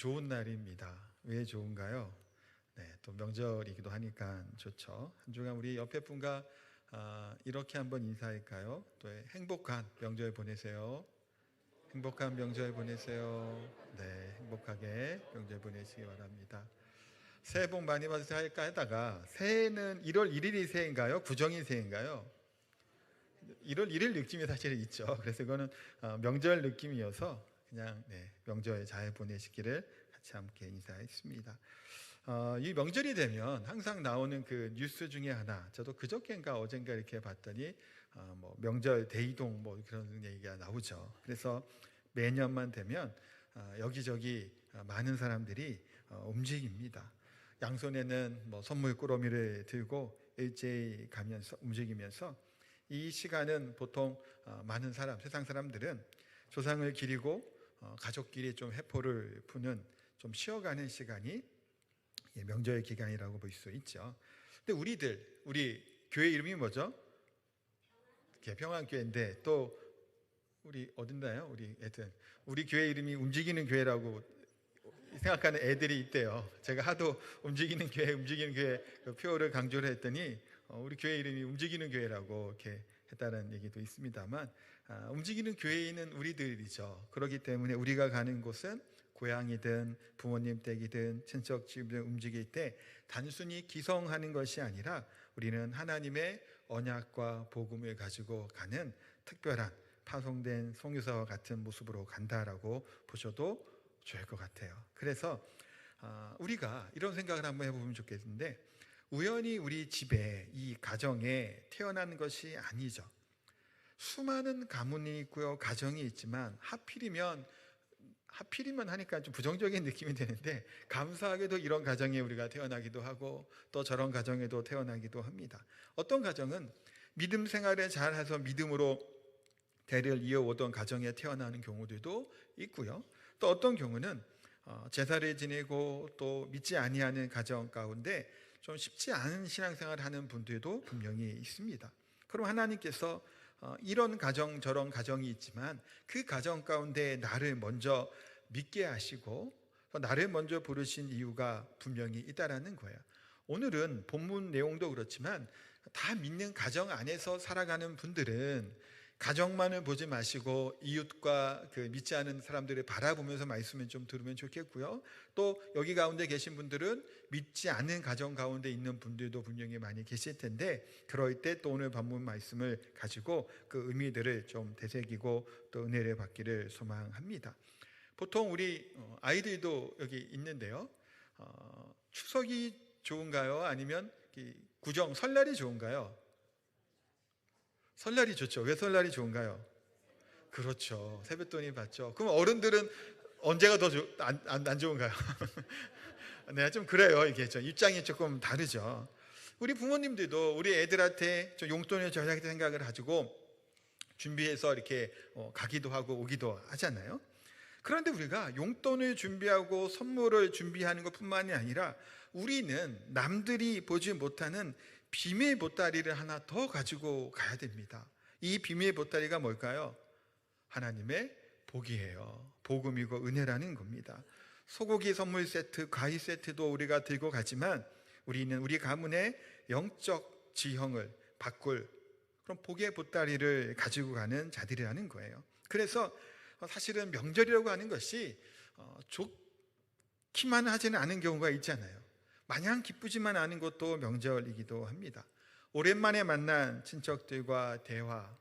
좋은 날입니다. 왜 좋은가요? 네, 또 명절이기도 하니까 좋죠. 한 주간 우리 옆에 분과 이렇게 한번 인사할까요? 또 행복한 명절 보내세요. 행복한 명절 보내세요. 네, 행복하게 명절 보내시기 바랍니다. 새해 복 많이 받으세요 할까 하다가 새해는 1월 1일이 새해인가요? 구정이 새해인가요? 1월 1일 느낌이 사실 있죠. 그래서 이거는 명절 느낌이어서 그냥 명절 잘 보내시기를 같이 함께 인사했습니다. 이 명절이 되면 항상 나오는 그 뉴스 중에 하나, 저도 그저께인가 어젠가 이렇게 봤더니 뭐 명절 대이동 뭐 그런 얘기가 나오죠. 그래서 매년만 되면 여기저기 많은 사람들이 움직입니다. 양손에는 뭐 선물 꾸러미를 들고 일제히 가면서 움직이면서, 이 시간은 보통 많은 사람, 세상 사람들은 조상을 기리고 가족끼리 좀 회포를 푸는, 좀 쉬어가는 시간이 명절 기간이라고 볼 수 있죠. 근데 우리 교회 이름이 뭐죠? 평안교회인데, 또 우리 어딘가요? 우리 교회 이름이 움직이는 교회라고 생각하는 애들이 있대요. 제가 하도 움직이는 교회 그 표를 강조를 했더니 우리 교회 이름이 움직이는 교회라고 이렇게 했다는 얘기도 있습니다만, 움직이는 교회인은 우리들이죠. 그렇기 때문에 우리가 가는 곳은 고향이든 부모님 댁이든 친척 집을 움직일 때 단순히 기성하는 것이 아니라 우리는 하나님의 언약과 복음을 가지고 가는 특별한 파송된 송유사와 같은 모습으로 간다라고 보셔도 좋을 것 같아요. 그래서 우리가 이런 생각을 한번 해보면 좋겠는데, 우연히 우리 집에, 이 가정에 태어난 것이 아니죠. 수많은 가문이 있고요, 가정이 있지만 하필이면 하니까 좀 부정적인 느낌이 드는데, 감사하게도 이런 가정에 우리가 태어나기도 하고 또 저런 가정에도 태어나기도 합니다. 어떤 가정은 믿음 생활을 잘해서 믿음으로 대를 이어오던 가정에 태어나는 경우들도 있고요, 또 어떤 경우는 제사를 지내고 또 믿지 아니하는 가정 가운데 좀 쉽지 않은 신앙생활을 하는 분들도 분명히 있습니다. 그럼 하나님께서 이런 가정 저런 가정이 있지만 그 가정 가운데 나를 먼저 믿게 하시고 나를 먼저 부르신 이유가 분명히 있다라는 거예요. 오늘은 본문 내용도 그렇지만 다 믿는 가정 안에서 살아가는 분들은 가정만을 보지 마시고 이웃과 그 믿지 않은 사람들을 바라보면서 말씀을 좀 들으면 좋겠고요, 또 여기 가운데 계신 분들은 믿지 않는 가정 가운데 있는 분들도 분명히 많이 계실 텐데, 그럴 때 또 오늘 본문 말씀을 가지고 그 의미들을 좀 되새기고 또 은혜를 받기를 소망합니다. 보통 우리 아이들도 여기 있는데요, 추석이 좋은가요? 아니면 구정, 설날이 좋은가요? 설날이 좋죠. 왜 설날이 좋은가요? 그렇죠. 세뱃돈이 받죠. 그럼 어른들은 언제가 더 안 좋은가요? 네, 좀 그래요. 이게 좀 입장이 조금 다르죠. 우리 부모님들도 우리 애들한테 좀 용돈을 줘야 생각을 가지고 준비해서 이렇게 가기도 하고 오기도 하잖아요. 그런데 우리가 용돈을 준비하고 선물을 준비하는 것뿐만이 아니라 우리는 남들이 보지 못하는 비밀 보따리를 하나 더 가지고 가야 됩니다. 이 비밀 보따리가 뭘까요? 하나님의 복이에요. 복음이고 은혜라는 겁니다. 소고기 선물 세트, 과일 세트도 우리가 들고 가지만 우리는 우리 가문의 영적 지형을 바꿀 그런 복의 보따리를 가지고 가는 자들이라는 거예요. 그래서 사실은 명절이라고 하는 것이 좋기만 하지는 않은 경우가 있잖아요. 마냥 기쁘지만 않은 것도 명절이기도 합니다. 오랜만에 만난 친척들과 대화,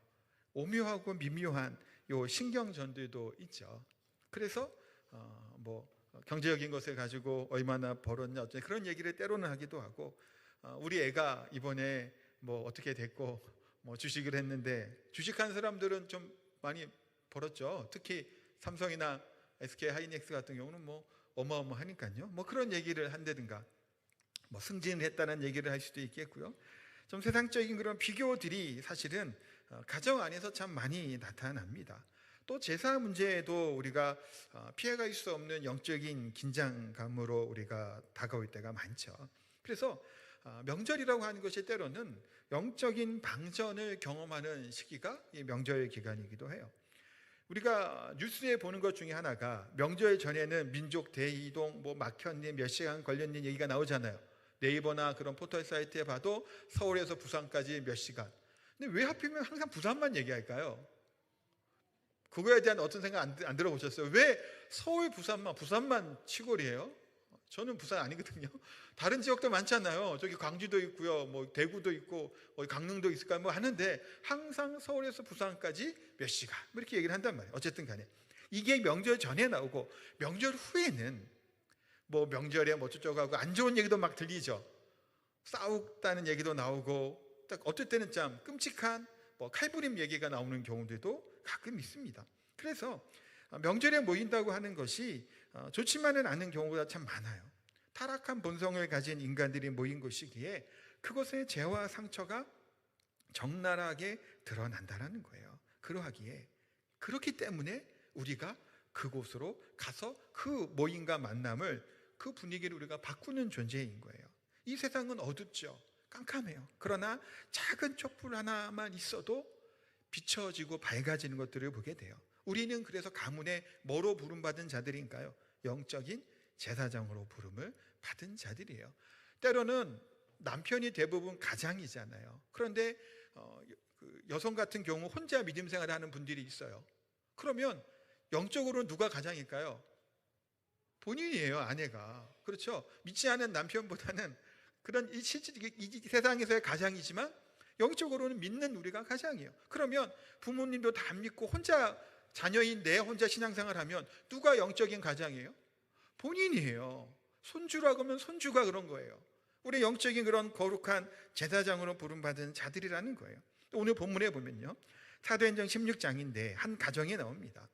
오묘하고 미묘한 요 신경전들도 있죠. 그래서 뭐 경제적인 것을 가지고 얼마나 벌었냐 어쩌냐 그런 얘기를 때로는 하기도 하고, 우리 애가 이번에 뭐 어떻게 됐고 뭐 주식을 했는데, 주식한 사람들은 좀 많이 벌었죠. 특히 삼성이나 SK 하이닉스 같은 경우는 뭐 어마어마하니까요. 뭐 그런 얘기를 한다든가, 뭐 승진을 했다는 얘기를 할 수도 있겠고요. 좀 세상적인 그런 비교들이 사실은 가정 안에서 참 많이 나타납니다. 또 제사 문제에도 우리가 피해갈 수 없는 영적인 긴장감으로 우리가 다가올 때가 많죠. 그래서 명절이라고 하는 것이 때로는 영적인 방전을 경험하는 시기가 이 명절 기간이기도 해요. 우리가 뉴스에 보는 것 중에 하나가 명절 전에는 민족 대이동 뭐 막혔니 몇 시간 걸렸니 얘기가 나오잖아요. 네이버나 그런 포털 사이트에 봐도 서울에서 부산까지 몇 시간. 근데 왜 하필이면 항상 부산만 얘기할까요? 그거에 대한 어떤 생각 안 들어보셨어요? 왜 서울 부산만 시골이에요? 저는 부산 아니거든요. 다른 지역도 많잖아요. 저기 광주도 있고요, 뭐 대구도 있고, 강릉도 있을까 뭐 하는데 항상 서울에서 부산까지 몇 시간 뭐 이렇게 얘기를 한단 말이에요. 어쨌든 간에 이게 명절 전에 나오고 명절 후에는 뭐 명절에 뭐 어쩌고 하고 안 좋은 얘기도 막 들리죠. 싸웠다는 얘기도 나오고, 딱 어떨 때는 참 끔찍한 뭐 칼부림 얘기가 나오는 경우들도 가끔 있습니다. 그래서 명절에 모인다고 하는 것이 좋지만은 않은 경우가 참 많아요. 타락한 본성을 가진 인간들이 모인 곳이기에 그것의 죄와 상처가 적나라하게 드러난다는 거예요. 그러하기에 그렇기 때문에 우리가 그곳으로 가서 그 모임과 만남을, 그 분위기를 우리가 바꾸는 존재인 거예요. 이 세상은 어둡죠. 깜깜해요. 그러나 작은 촛불 하나만 있어도 비춰지고 밝아지는 것들을 보게 돼요. 우리는 그래서 가문의 뭐로 부름받은 자들인가요? 영적인 제사장으로 부름을 받은 자들이에요. 때로는 남편이 대부분 가장이잖아요. 그런데 여성 같은 경우 혼자 믿음 생활을 하는 분들이 있어요. 그러면 영적으로는 누가 가장일까요? 본인이에요, 아내가. 그렇죠? 믿지 않은 남편보다는 그런 이 세상에서의 가장이지만 영적으로는 믿는 우리가 가장이에요. 그러면 부모님도 다 안 믿고 혼자 자녀인 내 혼자 신앙생활하면 누가 영적인 가장이에요? 본인이에요. 손주라고 하면 손주가 그런 거예요. 우리 영적인 그런 거룩한 제사장으로 부름받은 자들이라는 거예요. 오늘 본문에 보면요, 사도행전 16장인데 한 가정이 나옵니다.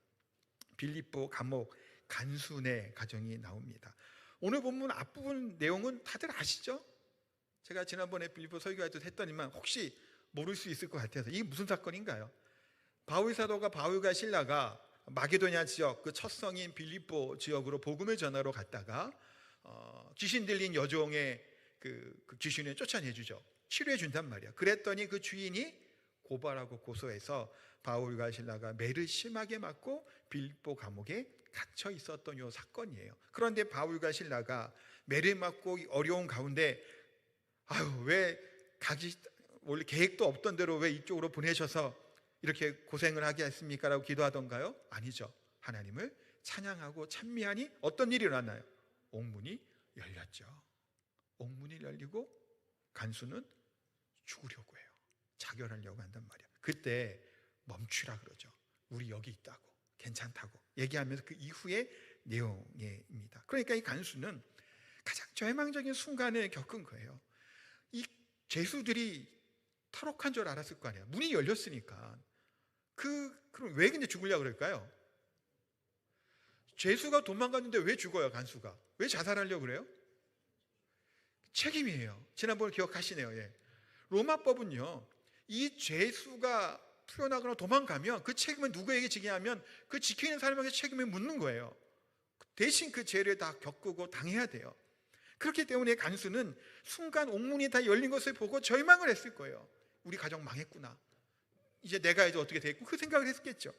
빌립보 감옥 간수네 가정이 나옵니다. 오늘 본문 앞부분 내용은 다들 아시죠? 제가 지난번에 빌립보 설교할 때 했더니만 혹시 모를 수 있을 것 같아서, 이게 무슨 사건인가요? 바울 사도가 바울과 실라가 마게도냐 지역 그 첫 성인 빌립보 지역으로 복음을 전하러 갔다가 귀신 들린 여종의 그 귀신을 쫓아내 주죠. 치료해 준단 말이야. 그랬더니 그 주인이 고발하고 고소해서 바울과 실라가 매를 심하게 맞고 빌립보 감옥에 갇혀 있었던 요 사건이에요. 그런데 바울과 실라가 매를 맞고 어려운 가운데 왜 가기 원래 계획도 없던 대로 왜 이쪽으로 보내셔서 이렇게 고생을 하게 했습니까? 라고 기도하던가요? 아니죠. 하나님을 찬양하고 찬미하니 어떤 일이 일어나요? 옥문이 열렸죠. 옥문이 열리고 간수는 죽으려고 해요. 자결하려고 한단 말이야. 그때 멈추라 그러죠. 우리 여기 있다고, 괜찮다고 얘기하면서 그 이후의 내용입니다. 그러니까 이 간수는 가장 절망적인 순간을 겪은 거예요. 이 죄수들이 탈옥한 줄 알았을 거 아니에요. 문이 열렸으니까. 그럼 왜 근데 죽으려고 그럴까요? 죄수가 도망갔는데 왜 죽어요, 간수가? 왜 자살하려고 그래요? 책임이에요. 지난번에 기억하시네요. 예. 로마법은요, 이 죄수가 풀려나거나 도망가면 그 책임은 누구에게 지게 하면 그 지키는 사람에게 책임을 묻는 거예요. 대신 그 죄를 다 겪고 당해야 돼요. 그렇기 때문에 간수는 순간 옥문이 다 열린 것을 보고 절망을 했을 거예요. 우리 가정 망했구나. 이제 내가 이제 어떻게 되겠고, 그 생각을 했겠죠.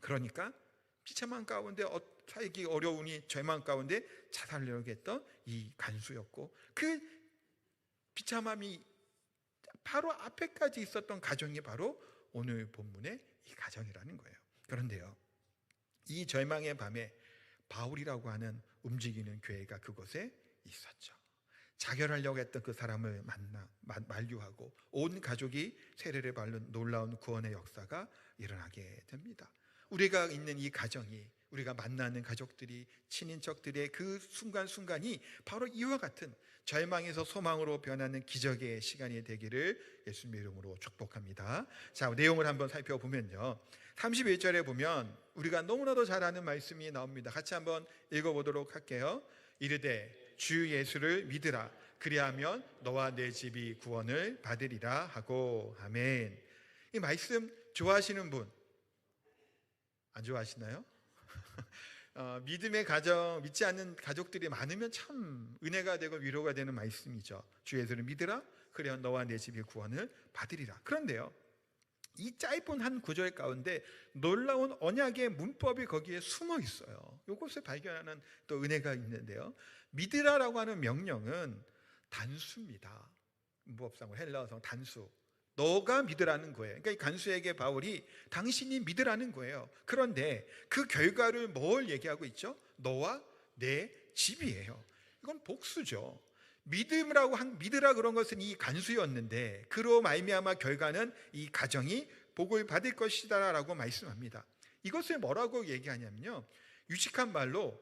그러니까 비참한 가운데 살기 어려우니 절망 가운데 자살하려고 했던 이 간수였고, 그 비참함이 바로 앞에까지 있었던 가정이 바로 오늘 본문의 이 가정이라는 거예요. 그런데요, 이 절망의 밤에 바울이라고 하는 움직이는 교회가 그곳에 있었죠. 자결하려고 했던 그 사람을 만류하고 온 가족이 세례를 받는 놀라운 구원의 역사가 일어나게 됩니다. 우리가 있는 이 가정이, 우리가 만나는 가족들이, 친인척들의 그 순간순간이 바로 이와 같은 절망에서 소망으로 변하는 기적의 시간이 되기를 예수님의 이름으로 축복합니다. 자, 내용을 한번 살펴보면요, 31절에 보면 우리가 너무나도 잘 아는 말씀이 나옵니다. 같이 한번 읽어보도록 할게요. 이르되 주 예수를 믿으라. 그리하면 너와 내 집이 구원을 받으리라 하고. 아멘. 이 말씀 좋아하시는 분 안 좋아하시나요? 믿음의 가정, 믿지 않는 가족들이 많으면 참 은혜가 되고 위로가 되는 말씀이죠. 주 예수를 믿으라. 그리하면 너와 내 집이 구원을 받으리라. 그런데요, 이 짧은 한 구절 가운데 놀라운 언약의 문법이 거기에 숨어 있어요. 이것을 발견하는 또 은혜가 있는데요. 믿으라라고 하는 명령은 단수입니다. 문법상으로 헬라어상 단수. 너가 믿으라는 거예요. 그러니까 이 간수에게 바울이 당신이 믿으라는 거예요. 그런데 그 결과를 뭘 얘기하고 있죠? 너와 내 집이에요. 이건 복수죠. 믿으라 그런 것은 이 간수였는데 그로 말미암아 결과는 이 가정이 복을 받을 것이다라고 말씀합니다. 이것을 뭐라고 얘기하냐면요, 유식한 말로,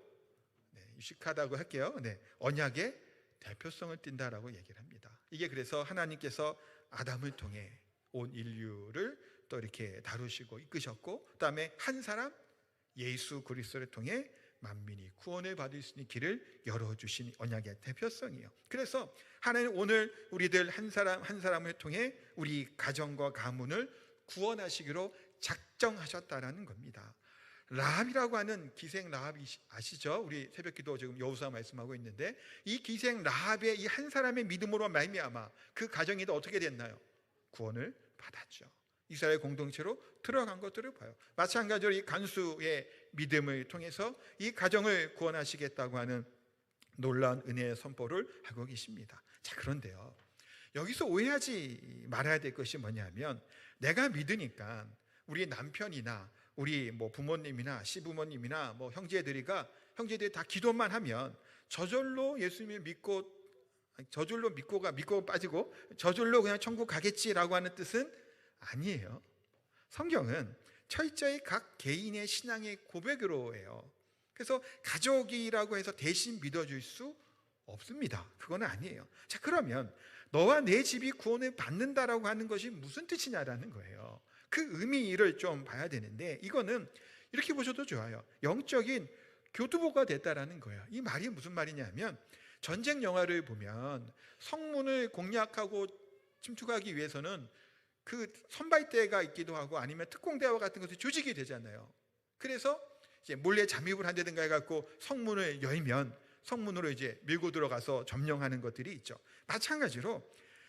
유식하다고 할게요. 언약의 대표성을 띈다라고 얘기를 합니다. 이게 그래서 하나님께서 아담을 통해 온 인류를 또 이렇게 다루시고 이끄셨고, 그다음에 한 사람 예수 그리스도를 통해 만민이 구원을 받을 수 있는 길을 열어주신 언약의 대표성이에요. 그래서 하나님 오늘 우리들 한 사람 한 사람을 통해 우리 가정과 가문을 구원하시기로 작정하셨다라는 겁니다. 라합이라고 하는 기생 라합이 아시죠? 우리 새벽기도 지금 여호수아 말씀하고 있는데 이 기생 라합의 이 한 사람의 믿음으로 말미암아 그 가정이 또 어떻게 됐나요? 구원을 받았죠. 이스라엘 공동체로 들어간 것들을 봐요. 마찬가지로 이 간수의 믿음을 통해서 이 가정을 구원하시겠다고 하는 놀라운 은혜의 선포를 하고 계십니다. 자, 그런데요, 여기서 오해하지 말아야 될 것이 뭐냐면, 내가 믿으니까 우리 남편이나 우리 부모님이나 시부모님이나 형제들이 다 기도만 하면 저절로 예수님을 믿고 빠지고 저절로 그냥 천국 가겠지라고 하는 뜻은 아니에요. 성경은 철저히 각 개인의 신앙의 고백으로 해요. 그래서 가족이라고 해서 대신 믿어줄 수 없습니다. 그건 아니에요. 자, 그러면 너와 내 집이 구원을 받는다라고 하는 것이 무슨 뜻이냐라는 거예요. 그 의미를 좀 봐야 되는데, 이거는 이렇게 보셔도 좋아요. 영적인 교두보가 됐다라는 거예요. 이 말이 무슨 말이냐면, 전쟁 영화를 보면 성문을 공략하고 침투하기 위해서는 그 선발대가 있기도 하고 아니면 특공대와 같은 것이 조직이 되잖아요. 그래서 이제 몰래 잠입을 한다든가 해갖고 성문을 열면 성문으로 이제 밀고 들어가서 점령하는 것들이 있죠. 마찬가지로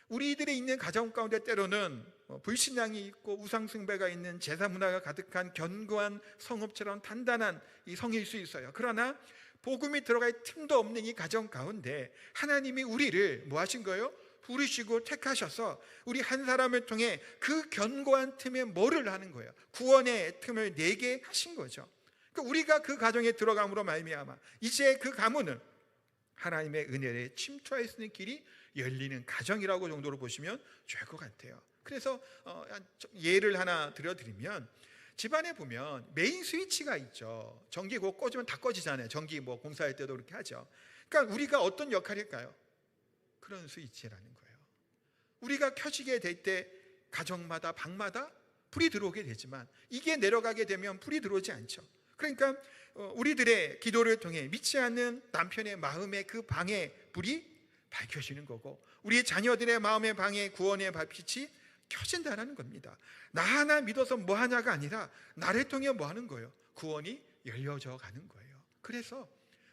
우리들이 있는 가정 가운데 때로는 불신앙이 있고 우상숭배가 있는 제사 문화가 가득한 견고한 성읍처럼 단단한 이 성일 수 있어요. 그러나 복음이 들어갈 틈도 없는 이 가정 가운데 하나님이 우리를 뭐 하신 거예요? 부르시고 택하셔서 우리 한 사람을 통해 그 견고한 틈에 뭐를 하는 거예요? 구원의 틈을 내게 하신 거죠. 그러니까 우리가 그 가정에 들어감으로 말미암아 이제 그 가문은 하나님의 은혜에 침투할 수 있는 길이 열리는 가정이라고 정도로 보시면 좋을 것 같아요. 그래서 예를 하나 들어드리면, 집안에 보면 메인 스위치가 있죠. 전기 곧 꺼지면 다 꺼지잖아요. 전기 공사할 때도 그렇게 하죠. 그러니까 우리가 어떤 역할일까요? 그런 스위치라는 거예요. 우리가 켜지게 될 때 가정마다 방마다 불이 들어오게 되지만 이게 내려가게 되면 불이 들어오지 않죠. 그러니까 우리들의 기도를 통해 믿지 않는 남편의 마음의 그 방에 불이 밝혀지는 거고, 우리 자녀들의 마음의 방에 구원의 빛이 켜진다는 겁니다. 나 하나 믿어서 뭐 하냐가 아니라 나를 통해 뭐 하는 거예요? 구원이 열려져 가는 거예요. 그래서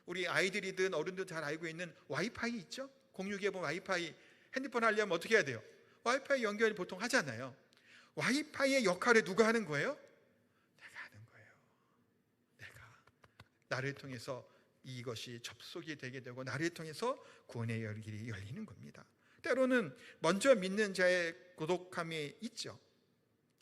우리 아이들이든 어른들 잘 알고 있는 와이파이 있죠? 공유기본 와이파이, 핸드폰 하려면 어떻게 해야 돼요? 와이파이 연결 보통 하잖아요. 와이파이의 역할을 누가 하는 거예요? 내가 하는 거예요. 내가 나를 통해서 이것이 접속이 되게 되고 나를 통해서 구원의 길이 열리는 겁니다. 때로는 먼저 믿는 자의 고독함이 있죠.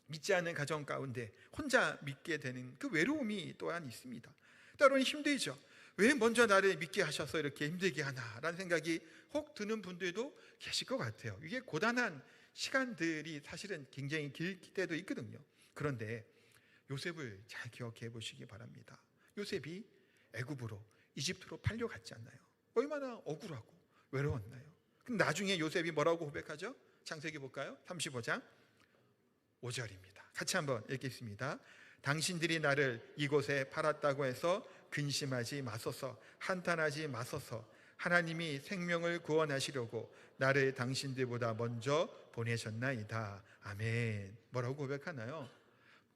믿지 않는 가정 가운데 혼자 믿게 되는 그 외로움이 또한 있습니다. 때로는 힘들죠. 왜 먼저 나를 믿게 하셔서 이렇게 힘들게 하나라는 생각이 혹 드는 분들도 계실 것 같아요. 이게 고단한 시간들이 사실은 굉장히 길 때도 있거든요. 그런데 요셉을 잘 기억해 보시기 바랍니다. 요셉이 애굽으로, 이집트로 팔려갔지 않나요? 얼마나 억울하고 외로웠나요? 근데 나중에 요셉이 뭐라고 고백하죠? 창세기 볼까요? 35장 5절입니다. 같이 한번 읽겠습니다. 당신들이 나를 이곳에 팔았다고 해서 근심하지 마소서, 한탄하지 마소서. 하나님이 생명을 구원하시려고 나를 당신들보다 먼저 보내셨나이다. 아멘. 뭐라고 고백하나요?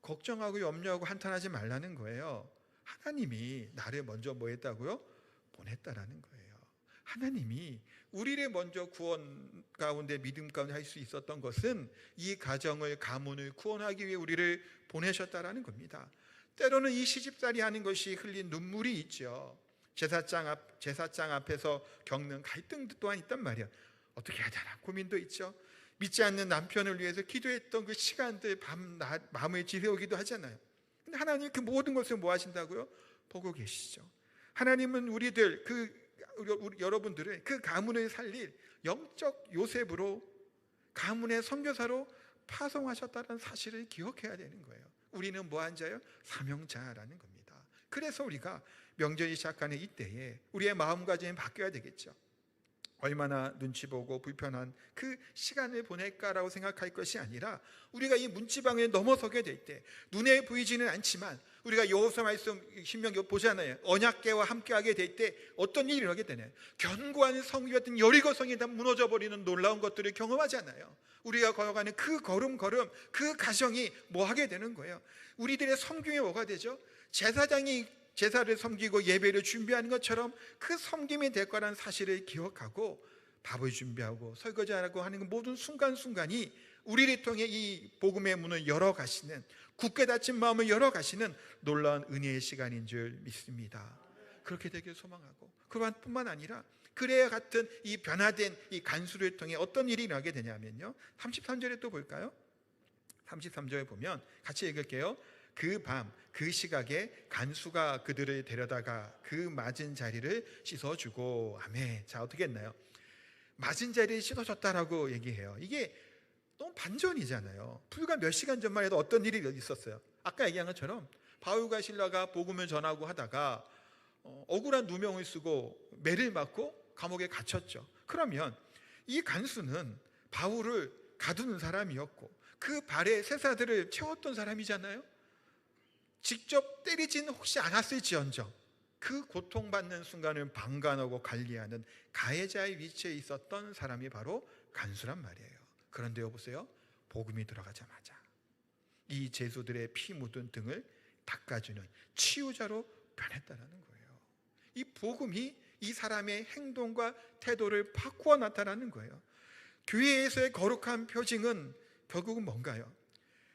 걱정하고 염려하고 한탄하지 말라는 거예요. 하나님이 나를 먼저 뭐 했다고요? 보냈다라는 거예요. 하나님이 우리를 먼저 구원 가운데 믿음 가운데 할 수 있었던 것은 이 가정을, 가문을 구원하기 위해 우리를 보내셨다라는 겁니다. 때로는 이 시집살이 하는 것이 흘린 눈물이 있죠. 제사장 앞에서 겪는 갈등 또한 있단 말이에요. 어떻게 해야 되나 고민도 있죠. 믿지 않는 남편을 위해서 기도했던 그 시간들 밤낮 마음을 지새우기도 하잖아요. 근데 하나님 그 모든 것을 뭐 하신다고요? 보고 계시죠. 하나님은 우리들 우리 여러분들을 그 가문을 살릴 영적 요셉으로, 가문의 선교사로 파송하셨다는 사실을 기억해야 되는 거예요. 우리는 뭐한 자요? 사명자라는 겁니다. 그래서 우리가 명절이 시작하는 이때에 우리의 마음가짐이 바뀌어야 되겠죠. 얼마나 눈치 보고 불편한 그 시간을 보낼까라고 생각할 것이 아니라, 우리가 이 문지방을 넘어서게 될 때 눈에 보이지는 않지만 우리가 여호수아 말씀 신명기 보잖아요. 언약궤와 함께하게 될 때 어떤 일이 일어나게 되나요? 견고한 성이었던 여리고성이 다 무너져 버리는 놀라운 것들을 경험하잖아요. 우리가 걸어가는 그 걸음 그 가정이 뭐 하게 되는 거예요? 우리들의 섬김이 뭐가 되죠? 제사장이 제사를 섬기고 예배를 준비하는 것처럼 그 섬김이 될 거라는 사실을 기억하고 밥을 준비하고 설거지하고 하는 그 모든 순간순간이 우리를 통해 이 복음의 문을 열어가시는, 굳게 닫힌 마음을 열어가시는 놀라운 은혜의 시간인 줄 믿습니다. 그렇게 되길 소망하고, 그뿐만 아니라 그래야 같은 이 변화된 이 간수를 통해 어떤 일이 일어나게 되냐면요, 33절에 또 볼까요? 33절에 보면 같이 읽을게요. 그 밤 그 시각에 간수가 그들을 데려다가 그 맞은 자리를 씻어주고. 아멘. 자, 어떻게 했나요? 맞은 자리를 씻어줬다라고 얘기해요. 이게 너무 반전이잖아요. 불과 몇 시간 전만 해도 어떤 일이 있었어요? 아까 얘기한 것처럼 바울과 실라가 복음을 전하고 하다가 억울한 누명을 쓰고 매를 맞고 감옥에 갇혔죠. 그러면 이 간수는 바울을 가두는 사람이었고 그 발에 쇠사들을 채웠던 사람이잖아요. 직접 때리지는 혹시 않았을지언정 그 고통받는 순간을 방관하고 관리하는 가해자의 위치에 있었던 사람이 바로 간수란 말이에요. 그런데 여보세요, 복음이 들어가자마자 이 죄수들의 피 묻은 등을 닦아주는 치유자로 변했다는 거예요. 이 복음이 이 사람의 행동과 태도를 바꾸어 나타나는 거예요. 교회에서의 거룩한 표징은 결국은 뭔가요?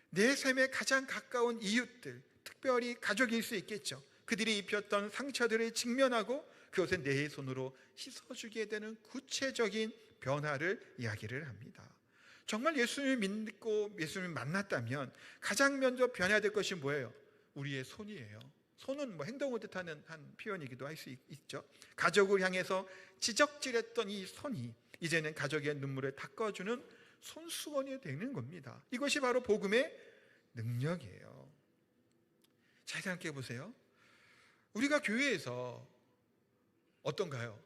내 삶에 가장 가까운 이웃들, 특별히 가족일 수 있겠죠. 그들이 입혔던 상처들을 직면하고 그것을 내 손으로 씻어주게 되는 구체적인 변화를 이야기를 합니다. 정말 예수님을 믿고 예수님을 만났다면 가장 먼저 변해야 될 것이 뭐예요? 우리의 손이에요. 손은 뭐 행동을 뜻하는 한 표현이기도 할 수 있죠. 가족을 향해서 지적질했던 이 손이 이제는 가족의 눈물을 닦아주는 손수건이 되는 겁니다. 이것이 바로 복음의 능력이에요. 잘 생각해 보세요. 우리가 교회에서 어떤가요?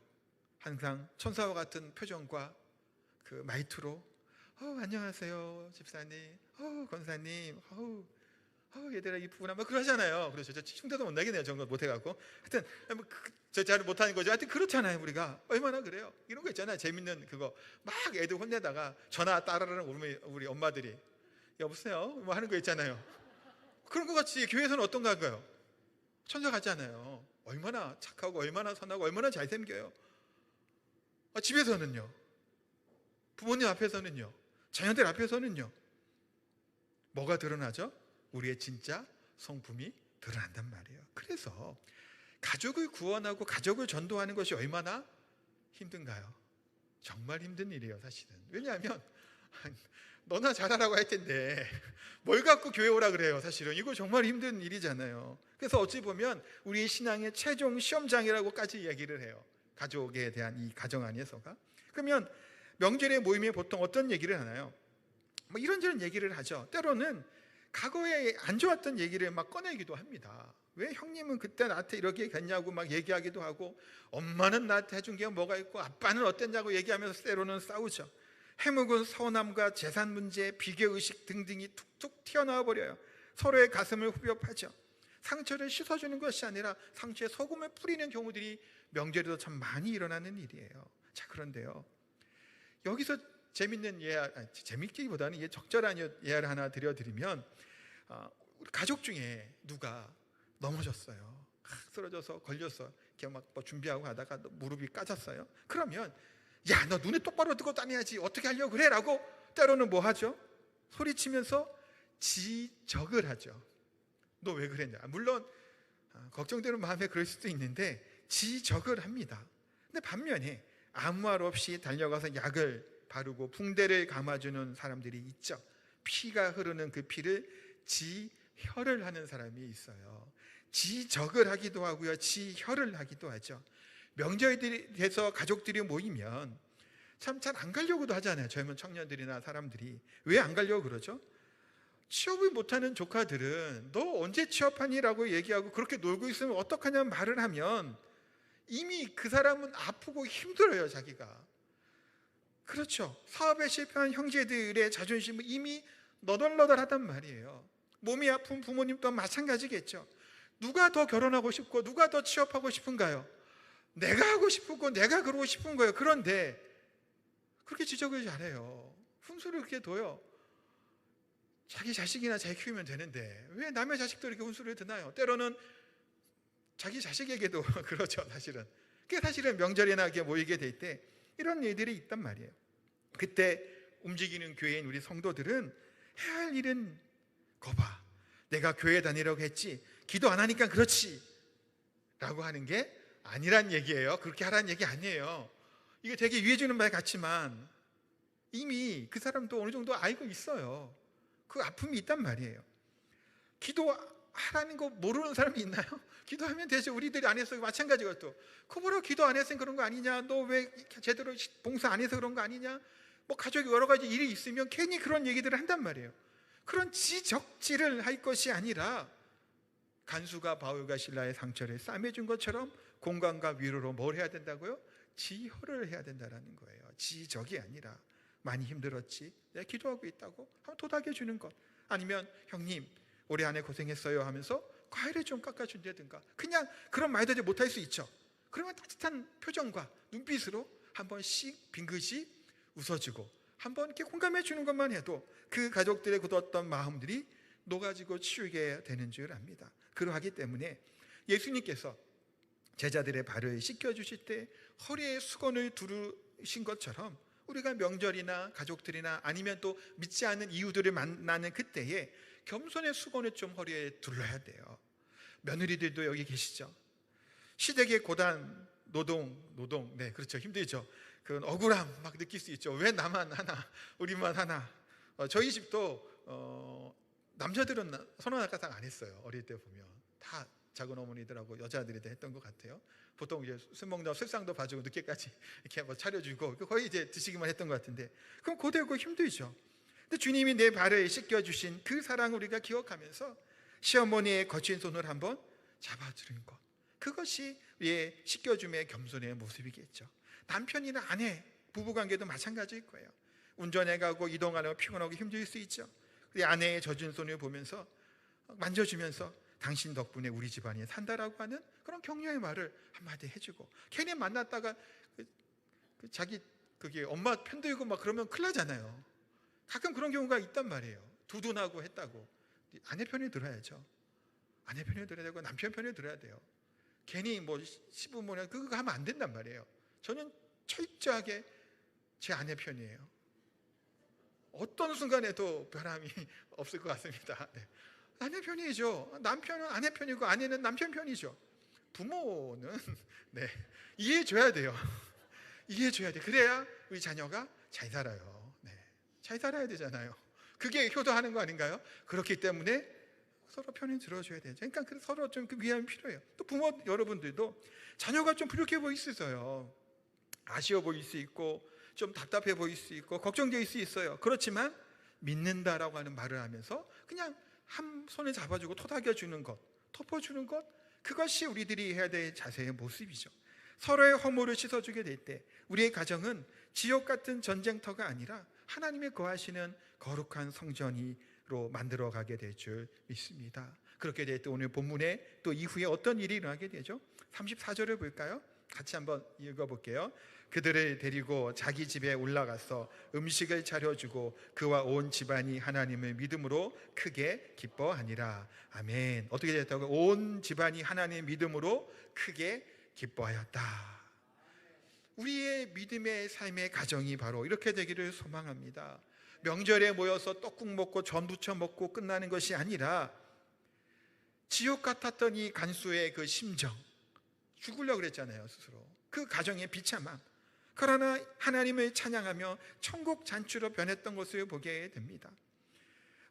항상 천사와 같은 표정과 그 말투로 안녕하세요 집사님, 권사님, 얘들아 이쁘구나 막 그러잖아요. 그렇죠. 저 흉내도 못 나겠네요. 저런 거 못해갖고. 하여튼 저 잘 못하는 거죠. 하여튼 그렇잖아요. 우리가 얼마나 그래요. 이런 거 있잖아요. 재밌는 그거 막 애들 혼내다가 전화 따라라는 우리 엄마들이 여보세요 뭐 하는 거 있잖아요. 그런 것 같이 교회에서는 어떤가 할까요? 천사 같잖아요. 얼마나 착하고 얼마나 선하고 얼마나 잘생겨요. 집에서는요, 부모님 앞에서는요, 자녀들 앞에서는요, 뭐가 드러나죠? 우리의 진짜 성품이 드러난단 말이에요. 그래서 가족을 구원하고 가족을 전도하는 것이 얼마나 힘든가요? 정말 힘든 일이에요, 사실은. 왜냐하면 너나 잘하라고 할 텐데 뭘 갖고 교회 오라 그래요. 사실은 이거 정말 힘든 일이잖아요. 그래서 어찌 보면 우리 신앙의 최종 시험장이라고까지 이야기를 해요. 가족에 대한 이 가정 안에서가. 그러면 명절의 모임에 보통 어떤 얘기를 하나요? 뭐 이런저런 얘기를 하죠. 때로는 과거에 안 좋았던 얘기를 막 꺼내기도 합니다. 왜 형님은 그때 나한테 이렇게 했냐고 막 얘기하기도 하고, 엄마는 나한테 해준 게 뭐가 있고 아빠는 어땠냐고 얘기하면서 때로는 싸우죠. 해묵은 서운함과 재산 문제, 비교의식 등등이 툭툭 튀어나와 버려요. 서로의 가슴을 후벼파죠. 상처를 씻어주는 것이 아니라 상처에 소금을 뿌리는 경우들이 명절에도 참 많이 일어나는 일이에요. 자, 그런데요, 여기서 재밌는 재밌기보다는 적절한 예화를 하나 드려드리면, 우리 가족 중에 누가 넘어졌어요. 쓰러져서 걸렸어. 이렇게 막 뭐 준비하고 하다가 무릎이 까졌어요. 그러면 야, 너 눈에 똑바로 뜨고 다녀야지. 어떻게 하려고 그래? 라고 때로는 뭐 하죠? 소리치면서 지적을 하죠. 너 왜 그랬냐? 물론 걱정되는 마음에 그럴 수도 있는데 지적을 합니다. 근데 반면에 아무 말 없이 달려가서 약을 바르고 붕대를 감아주는 사람들이 있죠. 피가 흐르는 그 피를 지혈을 하는 사람이 있어요. 지적을 하기도 하고요, 지혈을 하기도 하죠. 명절이 돼서 가족들이 모이면 참 잘 안 가려고도 하잖아요. 젊은 청년들이나 사람들이. 왜 안 가려고 그러죠? 취업을 못하는 조카들은 너 언제 취업하니? 라고 얘기하고 그렇게 놀고 있으면 어떡하냐는 말을 하면 이미 그 사람은 아프고 힘들어요, 자기가. 그렇죠. 사업에 실패한 형제들의 자존심은 이미 너덜너덜하단 말이에요. 몸이 아픈 부모님도 마찬가지겠죠. 누가 더 결혼하고 싶고 누가 더 취업하고 싶은가요? 내가 하고 싶고 내가 그러고 싶은 거예요. 그런데 그렇게 지적을 잘해요. 훈수를 그렇게 둬요. 자기 자식이나 잘 키우면 되는데 왜 남의 자식도 이렇게 훈수를 드나요? 때로는 자기 자식에게도 그러죠, 사실은. 그게 사실은 명절이나 이렇게 모이게 될 때 이런 일들이 있단 말이에요. 그때 움직이는 교회인 우리 성도들은 해야 할 일은 거봐, 내가 교회 다니라고 했지 기도 안 하니까 그렇지 라고 하는 게 아니란 얘기예요. 그렇게 하라는 얘기 아니에요. 이게 되게 유해주는 말 같지만 이미 그 사람도 어느 정도 알고 있어요. 그 아픔이 있단 말이에요. 기도하라는 거 모르는 사람이 있나요? 기도하면 되죠. 우리들이 안 해서 마찬가지고 또 그보라 기도 안 해서 그런 거 아니냐, 너 왜 제대로 봉사 안 해서 그런 거 아니냐, 뭐 가족이 여러 가지 일이 있으면 괜히 그런 얘기들을 한단 말이에요. 그런 지적질을 할 것이 아니라 간수가 바울과 실라의 상처를 싸매준 것처럼 공감과 위로로 뭘 해야 된다고요? 지혈을 해야 된다는 거예요. 지적이 아니라 많이 힘들었지, 내가 기도하고 있다고 한번 토닥여 주는 것, 아니면 형님 올해 안에 고생했어요 하면서 과일을 좀 깎아준다든가, 그냥 그런 말도 못할 수 있죠. 그러면 따뜻한 표정과 눈빛으로 한 번씩 빙긋이 웃어주고 한번 이렇게 공감해 주는 것만 해도 그 가족들의 굳었던 마음들이 녹아지고 치우게 되는 줄 압니다. 그러하기 때문에 예수님께서 제자들의 발을 씻겨주실 때 허리에 수건을 두르신 것처럼 우리가 명절이나 가족들이나 아니면 또 믿지 않는 이웃들을 만나는 그때에 겸손의 수건을 좀 허리에 둘러야 돼요. 며느리들도 여기 계시죠. 시댁의 고단 노동, 네, 그렇죠. 힘들죠. 그런 억울함 막 느낄 수 있죠. 왜 나만 하나, 우리만 하나. 저희 집도 남자들은 선언학가상 안 했어요. 어릴 때 보면 다 작은 어머니들하고 여자들이 다 했던 것 같아요. 보통 이제 술 먹다 술상도 봐주고 늦게까지 이렇게 뭐 차려주고 거의 이제 드시기만 했던 것 같은데, 그럼 고되고 힘들죠. 근데 주님이 내 발을 씻겨주신 그 사랑을 우리가 기억하면서 시어머니의 거친 손을 한번 잡아주는 것, 그것이 우리의 씻겨줌의 겸손의 모습이겠죠. 남편이나 아내, 부부관계도 마찬가지일 거예요. 운전해 가고 이동하려고 피곤하고 힘들 수 있죠. 우리 아내의 젖은 손을 보면서 만져주면서 당신 덕분에 우리 집안이 산다라고 하는 그런 격려의 말을 한마디 해주고, 괜히 만났다가 자기 그게 엄마 편들고 막 그러면 큰일 나잖아요. 가끔 그런 경우가 있단 말이에요. 두둔하고 했다고. 아내 편을 들어야죠. 아내 편을 들어야 되고 남편 편을 들어야 돼요. 괜히 뭐 시부모냐 그거 하면 안 된단 말이에요. 저는 철저하게 제 아내 편이에요. 어떤 순간에도 변함이 없을 것 같습니다. 네. 아내 편이죠. 남편은 아내 편이고 아내는 남편 편이죠. 부모는 네, 이해해줘야 돼요. 이해해줘야 돼. 그래야 우리 자녀가 잘 살아요. 네, 잘 살아야 되잖아요. 그게 효도하는 거 아닌가요? 그렇기 때문에 서로 편을 들어줘야 되죠. 그러니까 서로 좀 그 위함이 필요해요. 또 부모 여러분들도 자녀가 좀 부족해 보일 수 있어요. 아쉬워 보일 수 있고 좀 답답해 보일 수 있고 걱정될 수 있어요. 그렇지만 믿는다라고 하는 말을 하면서 그냥 한 손에 잡아주고 토닥여주는 것, 덮어주는 것, 그것이 우리들이 해야 될 자세의 모습이죠. 서로의 허물을 씻어주게 될 때 우리의 가정은 지옥 같은 전쟁터가 아니라 하나님의 거하시는 거룩한 성전으로 만들어가게 될 줄 믿습니다. 그렇게 될 때 오늘 본문에 또 이후에 어떤 일이 일어나게 되죠? 34절을 볼까요? 같이 한번 읽어볼게요. 그들을 데리고 자기 집에 올라가서 음식을 차려주고 그와 온 집안이 하나님을 믿음으로 크게 기뻐하니라. 아멘. 어떻게 됐다고요? 온 집안이 하나님의 믿음으로 크게 기뻐하였다. 우리의 믿음의 삶의 가정이 바로 이렇게 되기를 소망합니다. 명절에 모여서 떡국 먹고 전 부쳐 먹고 끝나는 것이 아니라 지옥 같았던 이 간수의 그 심정, 죽으려고 그랬잖아요, 스스로. 그 가정의 비참함, 그러나 하나님을 찬양하며 천국 잔치로 변했던 것을 보게 됩니다.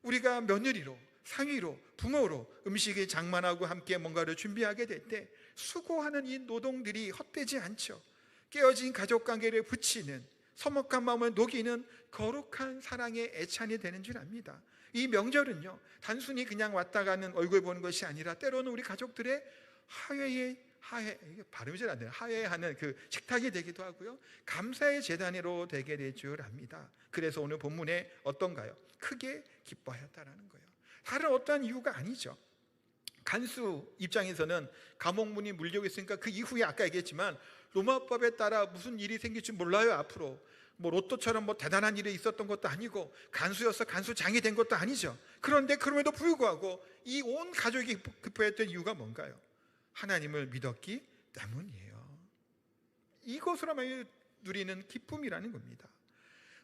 우리가 며느리로, 사위로, 부모로 음식을 장만하고 함께 뭔가를 준비하게 될 때 수고하는 이 노동들이 헛되지 않죠. 깨어진 가족관계를 붙이는, 서먹한 마음을 녹이는 거룩한 사랑의 애찬이 되는 줄 압니다. 이 명절은요, 단순히 그냥 왔다 가는 얼굴 보는 것이 아니라 때로는 우리 가족들의 이게 발음이 잘 안 돼요. 하회하는 그 식탁이 되기도 하고요, 감사의 제단으로 되게 될 줄 압니다. 그래서 오늘 본문에 어떤가요? 크게 기뻐하였다라는 거예요. 다른 어떠한 이유가 아니죠. 간수 입장에서는 감옥문이 물려고 있으니까 그 이후에 아까 얘기했지만 로마법에 따라 무슨 일이 생길지 몰라요. 앞으로 뭐 로또처럼 뭐 대단한 일이 있었던 것도 아니고 간수여서 간수장이 된 것도 아니죠. 그런데 그럼에도 불구하고 이 온 가족이 기뻐했던 이유가 뭔가요? 하나님을 믿었기 때문이에요. 이것으로만 누리는 기쁨이라는 겁니다.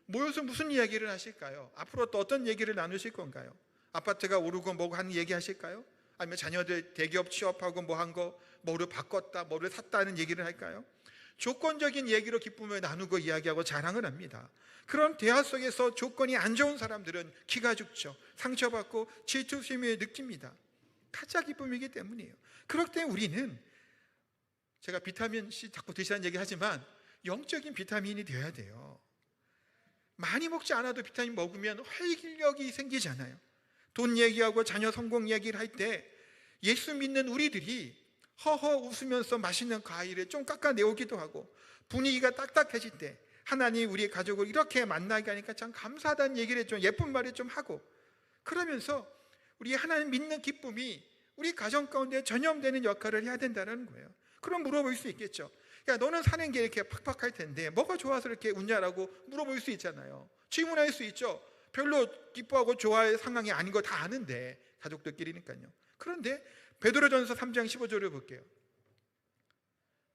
모여서 무슨 이야기를 하실까요? 앞으로 또 어떤 얘기를 나누실 건가요? 아파트가 오르고 뭐고 하는 얘기 하실까요? 아니면 자녀들 대기업 취업하고 뭐 한 거, 뭐를 바꿨다, 뭐를 샀다는 얘기를 할까요? 조건적인 얘기로 기쁨을 나누고 이야기하고 자랑을 합니다. 그런 대화 속에서 조건이 안 좋은 사람들은 기가 죽죠. 상처받고 질투심을 느낍니다. 가짜 기쁨이기 때문이에요. 그렇기 때문에 우리는, 제가 비타민C 자꾸 드시라는 얘기 하지만 영적인 비타민이 되어야 돼요. 많이 먹지 않아도 비타민 먹으면 활기력이 생기잖아요. 돈 얘기하고 자녀 성공 얘기를 할 때 예수 믿는 우리들이 허허 웃으면서 맛있는 과일을 좀 깎아내오기도 하고, 분위기가 딱딱해질 때 하나님 우리의 가족을 이렇게 만나게 하니까 참 감사하다는 얘기를 좀 예쁜 말을 좀 하고, 그러면서 우리 하나님 믿는 기쁨이 우리 가정 가운데 전염되는 역할을 해야 된다는 거예요. 그럼 물어볼 수 있겠죠. 야, 너는 사는 게 이렇게 팍팍할 텐데 뭐가 좋아서 이렇게 웃냐라고 물어볼 수 있잖아요. 질문할 수 있죠. 별로 기뻐하고 좋아할 상황이 아닌 거 다 아는데, 가족들끼리니까요. 그런데 베드로전서 3장 15절을 볼게요.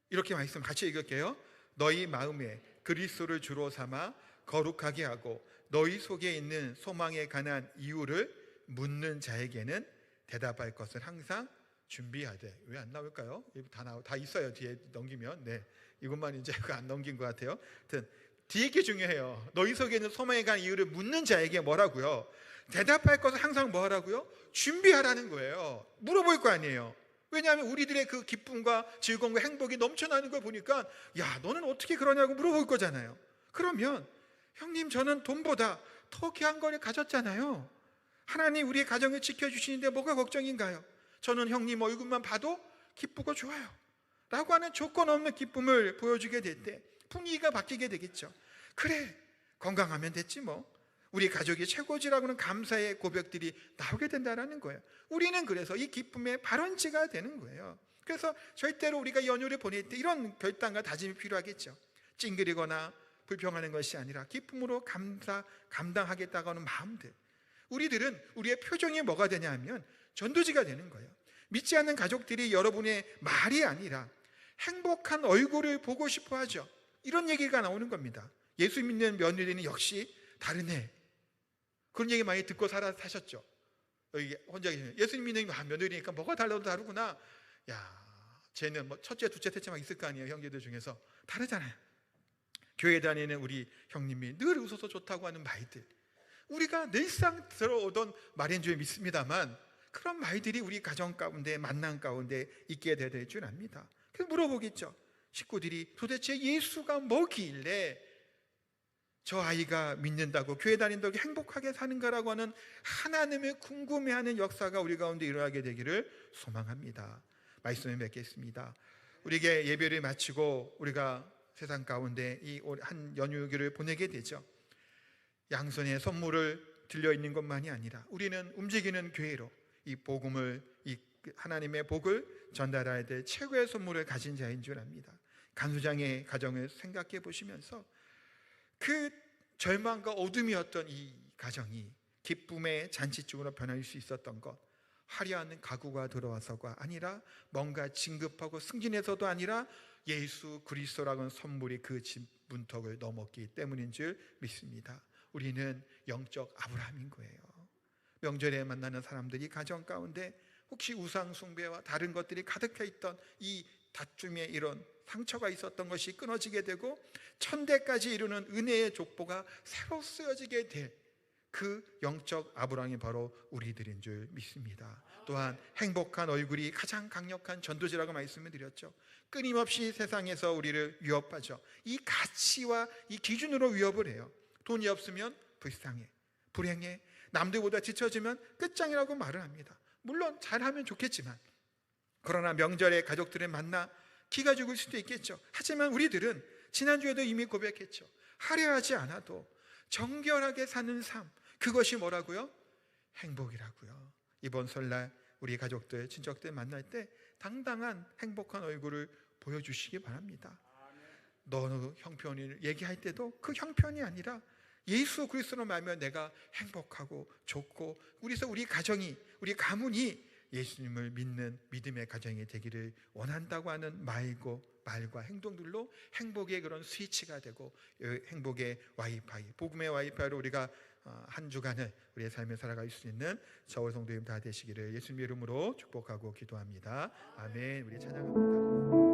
이렇게 말씀 같이 읽을게요. 너희 마음에 그리스도를 주로 삼아 거룩하게 하고 너희 속에 있는 소망에 관한 이유를 묻는 자에게는 대답할 것을 항상 준비하되. 왜 안 나올까요? 다 있어요. 뒤에 넘기면. 네, 이것만 이제 안 넘긴 것 같아요. 하여튼 뒤에 게 중요해요. 너희 속에 있는 소망에 관한 이유를 묻는 자에게 뭐라고요? 대답할 것을 항상 뭐 하라고요? 준비하라는 거예요. 물어볼 거 아니에요. 왜냐하면 우리들의 그 기쁨과 즐거움과 행복이 넘쳐나는 걸 보니까 야, 너는 어떻게 그러냐고 물어볼 거잖아요. 그러면 형님, 저는 돈보다 더 귀한 걸 가졌잖아요. 하나님 우리의 가정을 지켜주시는데 뭐가 걱정인가요? 저는 형님 얼굴만 봐도 기쁘고 좋아요 라고 하는 조건 없는 기쁨을 보여주게 될 때 분위기가 바뀌게 되겠죠. 그래, 건강하면 됐지 뭐. 우리 가족이 최고지라고는 감사의 고백들이 나오게 된다는 거예요. 우리는 그래서 이 기쁨의 발원지가 되는 거예요. 그래서 절대로 우리가 연휴를 보낼 때 이런 결단과 다짐이 필요하겠죠. 찡그리거나 불평하는 것이 아니라 기쁨으로 감당하겠다고 하는 마음들. 우리들은 우리의 표정이 뭐가 되냐 하면 전도지가 되는 거예요. 믿지 않는 가족들이 여러분의 말이 아니라 행복한 얼굴을 보고 싶어 하죠. 이런 얘기가 나오는 겁니다. 예수 믿는 며느리는 역시 다르네. 그런 얘기 많이 듣고 사셨죠. 여기 혼자 계시면 예수 믿는 며느리니까 뭐가 달라도 다르구나. 야, 쟤는 뭐 첫째, 둘째, 셋째만 있을 거 아니에요. 형제들 중에서 다르잖아요. 교회 다니는 우리 형님이 늘 웃어서 좋다고 하는 말들, 우리가 늘상 들어오던 말인 줄 믿습니다만 그런 말들이 우리 가정 가운데, 만남 가운데 있게 될 줄 압니다. 그래서 물어보겠죠. 식구들이 도대체 예수가 뭐길래 저 아이가 믿는다고, 교회 다닌다고 행복하게 사는가라고 하는 하나님을 궁금해하는 역사가 우리 가운데 일어나게 되기를 소망합니다. 말씀을 맺겠습니다. 우리에게 예배를 마치고 우리가 세상 가운데 이 한 연휴를 보내게 되죠. 양손에 선물을 들려있는 것만이 아니라 우리는 움직이는 교회로 이 복음을, 이 하나님의 복을 전달해야 될 최고의 선물을 가진 자인 줄 압니다. 간수장의 가정을 생각해 보시면서 그 절망과 어둠이었던 이 가정이 기쁨의 잔치집으로 변할 수 있었던 것, 화려한 가구가 들어와서가 아니라 뭔가 진급하고 승진해서도 아니라 예수 그리스도라는 선물이 그 집 문턱을 넘었기 때문인 줄 믿습니다. 우리는 영적 아브라함인 거예요. 명절에 만나는 사람들이 가정 가운데 혹시 우상 숭배와 다른 것들이 가득해 있던 이 다툼에 이런 상처가 있었던 것이 끊어지게 되고 천대까지 이루는 은혜의 족보가 새로 쓰여지게 될 그 영적 아브라함이 바로 우리들인 줄 믿습니다. 또한 행복한 얼굴이 가장 강력한 전도지라고 말씀을 드렸죠. 끊임없이 세상에서 우리를 위협하죠. 이 가치와 이 기준으로 위협을 해요. 돈이 없으면 불쌍해, 불행해, 남들보다 뒤처지면 끝장이라고 말을 합니다. 물론 잘하면 좋겠지만, 그러나 명절에 가족들을 만나 기가 죽을 수도 있겠죠. 하지만 우리들은 지난주에도 이미 고백했죠. 화려하지 않아도 정결하게 사는 삶, 그것이 뭐라고요? 행복이라고요. 이번 설날 우리 가족들, 친척들 만날 때 당당한 행복한 얼굴을 보여주시기 바랍니다. 너는 형편을 얘기할 때도 그 형편이 아니라 예수 그리스도로 말하면 내가 행복하고 좋고, 그래서 우리 가정이, 우리 가문이 예수님을 믿는 믿음의 가정이 되기를 원한다고 하는 말과 행동들로 행복의 그런 스위치가 되고, 행복의 와이파이, 복음의 와이파이로 우리가 한 주간을 우리의 삶을 살아갈 수 있는 저와 성도님 다 되시기를 예수님의 이름으로 축복하고 기도합니다. 아멘. 우리 찬양합니다.